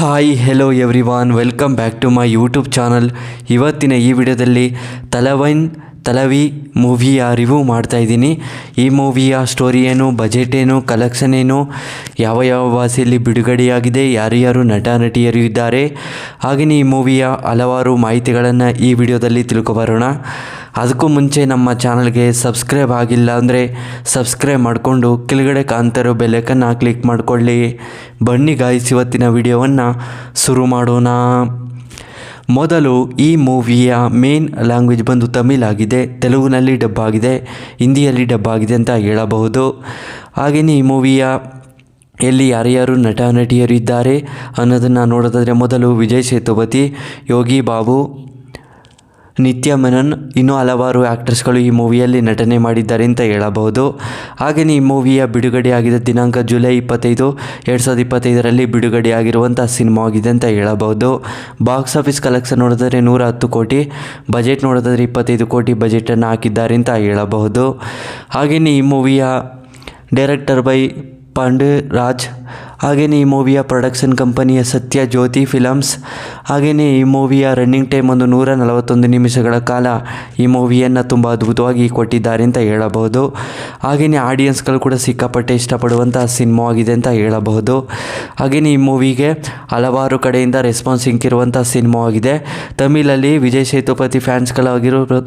Hi hello everyone, welcome back to my YouTube channel. ಇವತ್ತಿನ ಈ ವಿಡಿಯೋದಲ್ಲಿ ತಲವಿ ಮೂವಿಯ ರಿವ್ಯೂ ಮಾಡ್ತಾಯಿದ್ದೀನಿ. ಈ ಮೂವಿಯ ಸ್ಟೋರಿ ಏನು, ಬಜೆಟ್ ಏನು, ಕಲೆಕ್ಷನ್ ಏನು, ಯಾವ ಯಾವ ಭಾಷೆಯಲ್ಲಿ ಬಿಡುಗಡೆಯಾಗಿದೆ, ಯಾರ್ಯಾರು ನಟ ನಟಿಯರು ಇದ್ದಾರೆ, ಹಾಗೆಯೇ ಈ ಮೂವಿಯ ಹಲವಾರು ಮಾಹಿತಿಗಳನ್ನು ಈ ವಿಡಿಯೋದಲ್ಲಿ ತಿಳ್ಕೊಬರೋಣ. ಅದಕ್ಕೂ ಮುಂಚೆ ನಮ್ಮ ಚಾನಲ್ಗೆ ಸಬ್ಸ್ಕ್ರೈಬ್ ಆಗಿಲ್ಲ ಅಂದರೆ ಸಬ್ಸ್ಕ್ರೈಬ್ ಮಾಡಿಕೊಂಡು ಕೆಳಗಡೆ ಕಾಣ್ತಿರೋ ಬೆಲ್ಲೈಕನ್ನ ಕ್ಲಿಕ್ ಮಾಡಿಕೊಳ್ಳಿ. ಬನ್ನಿ ಗಾಯ್ಸ್, ಇವತ್ತಿನ ವಿಡಿಯೋವನ್ನು ಶುರು ಮಾಡೋಣ. ಮೊದಲು ಈ ಮೂವಿಯ ಮೇನ್ ಲ್ಯಾಂಗ್ವೇಜ್ ಬಂದು ತಮಿಳ್ ಆಗಿದೆ, ತೆಲುಗಿನಲ್ಲಿ ಡಬ್ ಆಗಿದೆ, ಹಿಂದಿಯಲ್ಲಿ ಡಬ್ ಆಗಿದೆ ಅಂತ ಹೇಳಬಹುದು. ಹಾಗೆಯೇ ಈ ಮೂವಿಯ ಎಲ್ಲಿ ಯಾರ್ಯಾರು ನಟ ನಟಿಯರು ಇದ್ದಾರೆ ಅನ್ನೋದನ್ನು ನೋಡೋದಾದರೆ ಮೊದಲು ವಿಜಯ್ ಸೇತುಪತಿ, ಯೋಗಿ ಬಾಬು, ನಿತ್ಯ ಮೆನನ್, ಇನ್ನೂ ಹಲವಾರು ಆ್ಯಕ್ಟರ್ಸ್ಗಳು ಈ ಮೂವಿಯಲ್ಲಿ ನಟನೆ ಮಾಡಿದ್ದಾರೆ ಅಂತ ಹೇಳಬಹುದು. ಹಾಗೆಯೇ ಈ ಮೂವಿಯ ಬಿಡುಗಡೆಯಾಗಿದ್ದ ದಿನಾಂಕ ಜುಲೈ 25, 2025ರಲ್ಲಿ ಬಿಡುಗಡೆಯಾಗಿರುವಂಥ ಸಿನಿಮಾ ಆಗಿದೆ ಅಂತ ಹೇಳಬಹುದು. ಬಾಕ್ಸ್ ಆಫೀಸ್ ಕಲೆಕ್ಷನ್ ನೋಡಿದ್ರೆ 110 ಕೋಟಿ, ಬಜೆಟ್ ನೋಡಿದ್ರೆ 25 ಕೋಟಿ ಬಜೆಟನ್ನು ಹಾಕಿದ್ದಾರೆ ಅಂತ ಹೇಳಬಹುದು. ಹಾಗೆಯೇ ಈ ಮೂವಿಯ ಡೈರೆಕ್ಟರ್ ಬೈ ಪಾಂಡುರಾಜ್, ಹಾಗೆಯೇ ಈ ಮೂವಿಯ ಪ್ರೊಡಕ್ಷನ್ ಕಂಪನಿಯ ಸತ್ಯ ಜ್ಯೋತಿ ಫಿಲಮ್ಸ್. ಹಾಗೆಯೇ ಈ ಮೂವಿಯ ರನ್ನಿಂಗ್ ಟೈಮ್ ಒಂದು 141 ನಿಮಿಷಗಳ ಕಾಲ ಈ ಮೂವಿಯನ್ನು ತುಂಬ ಅದ್ಭುತವಾಗಿ ಕೊಟ್ಟಿದ್ದಾರೆ ಅಂತ ಹೇಳಬಹುದು. ಹಾಗೆಯೇ ಆಡಿಯನ್ಸ್ಗಳು ಕೂಡ ಸಿಕ್ಕಾಪಟ್ಟೆ ಇಷ್ಟಪಡುವಂಥ ಸಿನಿಮಾ ಆಗಿದೆ ಅಂತ ಹೇಳಬಹುದು. ಹಾಗೆಯೇ ಈ ಮೂವಿಗೆ ಹಲವಾರು ಕಡೆಯಿಂದ ರೆಸ್ಪಾನ್ಸ್ ಸಿಕ್ಕಿರುವಂಥ ಸಿನಿಮಾ ಆಗಿದೆ. ತಮಿಳಲ್ಲಿ ವಿಜಯ್ ಸೇತುಪತಿ ಫ್ಯಾನ್ಸ್ಗಳಾಗಿರೋದು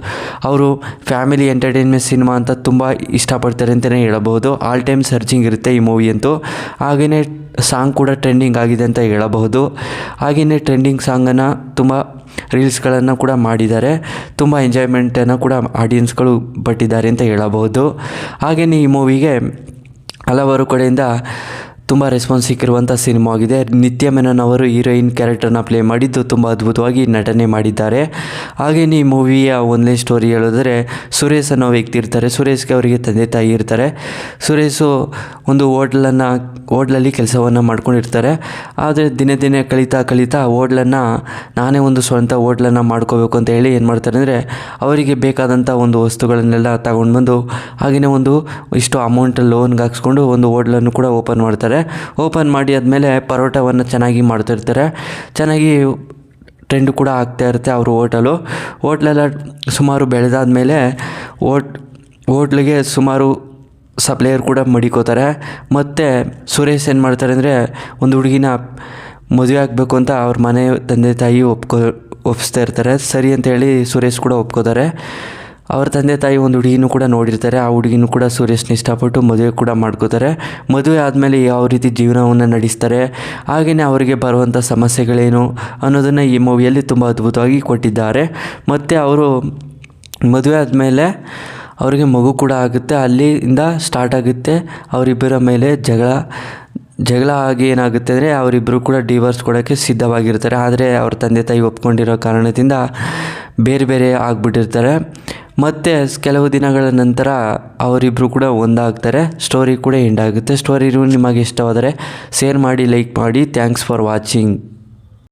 ಅವರು ಫ್ಯಾಮಿಲಿ ಎಂಟರ್ಟೈನ್ಮೆಂಟ್ ಸಿನಿಮಾ ಅಂತ ತುಂಬ ಇಷ್ಟಪಡ್ತಾರೆ ಅಂತಲೇ ಹೇಳಬಹುದು. ಆಲ್ ಟೈಮ್ ಸರ್ಚಿಂಗ್ ಇರುತ್ತೆ ಈ ಮೂವಿ ಅಂತೂ. ಹಾಗೆಯೇ ಸಾಂಗ್ ಕೂಡ ಟ್ರೆಂಡಿಂಗ್ ಆಗಿದೆ ಅಂತ ಹೇಳಬಹುದು. ಹಾಗೆಯೇ ಟ್ರೆಂಡಿಂಗ್ ಸಾಂಗನ್ನು ತುಂಬ ರೀಲ್ಸ್ಗಳನ್ನು ಕೂಡ ಮಾಡಿದ್ದಾರೆ, ತುಂಬ ಎಂಜಾಯ್ಮೆಂಟನ್ನು ಕೂಡ ಆಡಿಯನ್ಸ್ಗಳು ಪಟ್ಟಿದ್ದಾರೆ ಅಂತ ಹೇಳಬಹುದು. ಹಾಗೆಯೇ ಈ ಮೂವಿಗೆ ಹಲವಾರು ಕಡೆಯಿಂದ ತುಂಬ ರೆಸ್ಪಾನ್ಸ್ ಸಿಕ್ಕಿರುವಂಥ ಸಿನಿಮಾ ಆಗಿದೆ. ನಿತ್ಯ ಮೆನನ್ ಅವರು ಹೀರೋಯಿನ್ ಕ್ಯಾರೆಕ್ಟರ್ನ ಪ್ಲೇ ಮಾಡಿದ್ದು ತುಂಬ ಅದ್ಭುತವಾಗಿ ನಟನೆ ಮಾಡಿದ್ದಾರೆ. ಹಾಗೆಯೇ ಈ ಮೂವಿಯ ಒಂದನೇ ಸ್ಟೋರಿ ಹೇಳೋದ್ರೆ, ಸುರೇಶ್ ಅನ್ನೋ ವ್ಯಕ್ತಿ ಇರ್ತಾರೆ. ಸುರೇಶ್ಗೆ ಅವರಿಗೆ ತಂದೆ ತಾಯಿ ಇರ್ತಾರೆ. ಸುರೇಶು ಒಂದು ಹೋಟ್ಲಲ್ಲಿ ಕೆಲಸವನ್ನು ಮಾಡ್ಕೊಂಡಿರ್ತಾರೆ. ಆದರೆ ದಿನೇ ದಿನೇ ಕಳೀತಾ ಹೋಟ್ಲನ್ನು ನಾನೇ ಒಂದು ಸ್ವಂತ ಹೋಟ್ಲನ್ನು ಮಾಡ್ಕೋಬೇಕು ಅಂತ ಹೇಳಿ ಏನು ಮಾಡ್ತಾರೆ ಅಂದರೆ, ಅವರಿಗೆ ಬೇಕಾದಂಥ ಒಂದು ವಸ್ತುಗಳನ್ನೆಲ್ಲ ತಗೊಂಡು ಬಂದು ಹಾಗೆಯೇ ಒಂದು ಇಷ್ಟು ಅಮೌಂಟ್ ಲೋನ್ಗೆ ಹಾಕ್ಸ್ಕೊಂಡು ಒಂದು ಹೋಟ್ಲನ್ನು ಕೂಡ ಓಪನ್ ಮಾಡ್ತಾರೆ. ಓಪನ್ ಮಾಡಿ ಆದಮೇಲೆ ಪರೋಟವನ್ನು ಚೆನ್ನಾಗಿ ಮಾಡ್ತಿರ್ತಾರೆ. ಚೆನ್ನಾಗಿ ಟ್ರೆಂಡ್ ಕೂಡ ಆಗ್ತಾ ಇರುತ್ತೆ ಅವರು ಹೋಟ್ಲೆಲ್ಲ ಸುಮಾರು ಬೆಳೆದಾದ್ಮೇಲೆ ಹೋಟ್ಲಿಗೆ ಸುಮಾರು ಸಪ್ಲೈಯರ್ ಕೂಡ ಮಡಿಕೋತಾರೆ. ಮತ್ತು ಸುರೇಶ್ ಏನು ಮಾಡ್ತಾರೆ ಅಂದರೆ, ಒಂದು ಹುಡುಗಿನ ಮದುವೆ ಆಗಬೇಕು ಅಂತ ಅವ್ರ ಮನೆ ತಂದೆ ತಾಯಿ ಒಪ್ಪಿಸ್ತಾ ಇರ್ತಾರೆ. ಸರಿ ಅಂತೇಳಿ ಸುರೇಶ್ ಕೂಡ ಒಪ್ಕೋತಾರೆ. ಅವ್ರ ತಂದೆ ತಾಯಿ ಒಂದು ಹುಡುಗಿನೂ ಕೂಡ ನೋಡಿರ್ತಾರೆ. ಆ ಹುಡುಗಿನೂ ಕೂಡ ಸುರೇಶ್ನ ಇಷ್ಟಪಟ್ಟು ಮದುವೆ ಕೂಡ ಮಾಡ್ಕೋತಾರೆ. ಮದುವೆ ಆದಮೇಲೆ ಯಾವ ರೀತಿ ಜೀವನವನ್ನು ನಡೆಸ್ತಾರೆ, ಹಾಗೆಯೇ ಅವರಿಗೆ ಬರುವಂಥ ಸಮಸ್ಯೆಗಳೇನು ಅನ್ನೋದನ್ನು ಈ ಮೂವಿಯಲ್ಲಿ ತುಂಬ ಅದ್ಭುತವಾಗಿ ಕೊಟ್ಟಿದ್ದಾರೆ. ಮತ್ತು ಅವರು ಮದುವೆ ಆದಮೇಲೆ ಅವರಿಗೆ ಮಗು ಕೂಡ ಆಗುತ್ತೆ. ಅಲ್ಲಿಂದ ಸ್ಟಾರ್ಟ್ ಆಗುತ್ತೆ ಅವರಿಬ್ಬರ ಮೇಲೆ ಜಗಳ ಆಗಿ ಏನಾಗುತ್ತೆ ಅಂದರೆ, ಅವರಿಬ್ಬರು ಕೂಡ ಡಿವೋರ್ಸ್ ಕೊಡೋಕ್ಕೆ ಸಿದ್ಧವಾಗಿರ್ತಾರೆ. ಆದರೆ ಅವ್ರ ತಂದೆ ತಾಯಿ ಒಪ್ಕೊಂಡಿರೋ ಕಾರಣದಿಂದ ಬೇರೆ ಆಗಿಬಿಟ್ಟಿರ್ತಾರೆ. ಮತ್ತು ಕೆಲವು ದಿನಗಳ ನಂತರ ಅವರಿಬ್ಬರು ಕೂಡ ಒಂದಾಗ್ತಾರೆ. ಸ್ಟೋರಿ ಕೂಡ ಎಂಡ್ ಆಗುತ್ತೆ. ಸ್ಟೋರಿ ನಿಮಗೆ ಇಷ್ಟವಾದರೆ ಶೇರ್ ಮಾಡಿ, ಲೈಕ್ ಮಾಡಿ. Thanks for watching.